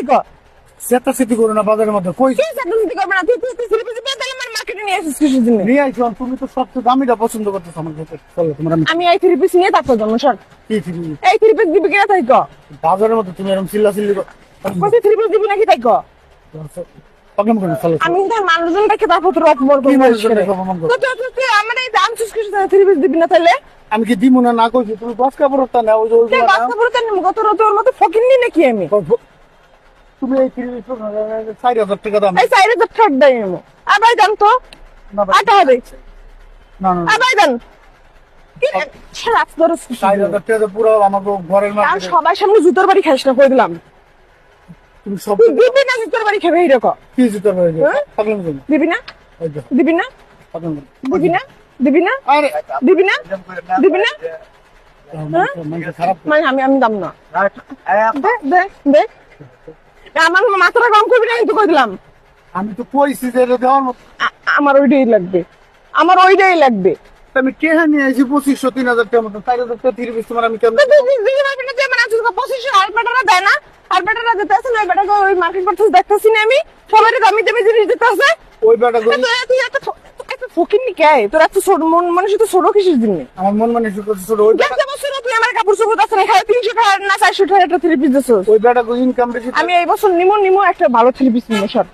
থাকো সেটা সিটি করো না বাজারের মধ্যে কই কি সাথে করবে না তুই থ্রি পিস দিয়ে তাহলে আমার মার্কেটে নিয়ে আসিস কিসের জন্য নিয়ে আইছো আর তুমি তো সবচেয়ে দামিটা পছন্দ করতেছো আমার কাছে চলো তোমার আমি এই থ্রি পিস নিয়ে তারপর যাবো সর কি থ্রি এই থ্রি পিস দিবি কিনা থাকো বাজারের মধ্যে তুমি এরকম চিল্লা চিল্লি কত থ্রি পিস দিবি নাকি থাকো প্রবলেম করো চলো আমি তার মানুষজন দেখে তারপর তোর অপমান কি করবো মানুষজন দেখে অপমান করবো? তুই আমার এই দাম চুজ কিছু থ্রি পিস দিবি না তাহলে আমি কি দিব না কইছি তুমি দশ কাপড়টা নাও ওই যে ওইগুলা নাও। বাচ্চা পড়তে কত তোর মতো ফকির নি নাকি আমি তুমি এই থ্রি পিস 4000 টাকা দাম এই সাইডে তো ঠক দেয় আমি আবার জান তো না ভাই, আটা হবে না না আবার জান কি ছাড়া তোর 4000 টাকা পুরো আমাকে ঘরের কারণ মাঝে সবাই সামনে জুতোর বাড়ি খাইস না কই দিলাম তুমি সব তুই দিবি না জুতোর বাড়ি খাবে এইরকম কি জিতে পারবে হ্যাঁ? প্রবলেম করো দিবি না এই যে দিবি না প্রবলেম করো দিবি না দিবি না আরে দিবি না দিবি না মানে খারাপ মানে আমি দাম না দে দে দে আমার মাথাটা গরম করবি না কিন্তু কই দিলাম আমি তো কইছি যে এটা দেওয়ার মতো আমার ওইটাই লাগবে আমার ওইটাই লাগবে আমি কেহা নিয়ে আসি 2500 3000 টাকা মতো 4000 টাকা থ্রি পিস তোমার আমি কেমন তুই দিবি না যে মানে তুই পজিশন আর বেটারা দেয় না আর বেটারা দিতে আছে না বেটাকে ওই মার্কেট করতে দেখতেছি না আমি সবাই দামি দামি জিনিস দিতে আছে ওই বেটা তুই তুই এত ফকির নি কে তোর এত ছোট মন মানুষ তো ছোট কিসের জন্য আমার মন মানে শুধু ছোট ওই বেটা দেখতে বছর তুই আমার কাপড় চোপড় আছে না খায় 300 টাকা না 400 টাকা একটা থ্রি পিস দিছিস ওই বেটা ইনকাম বেশি আমি এই বছর নিমো একটা ভালো থ্রি পিস নিমো সর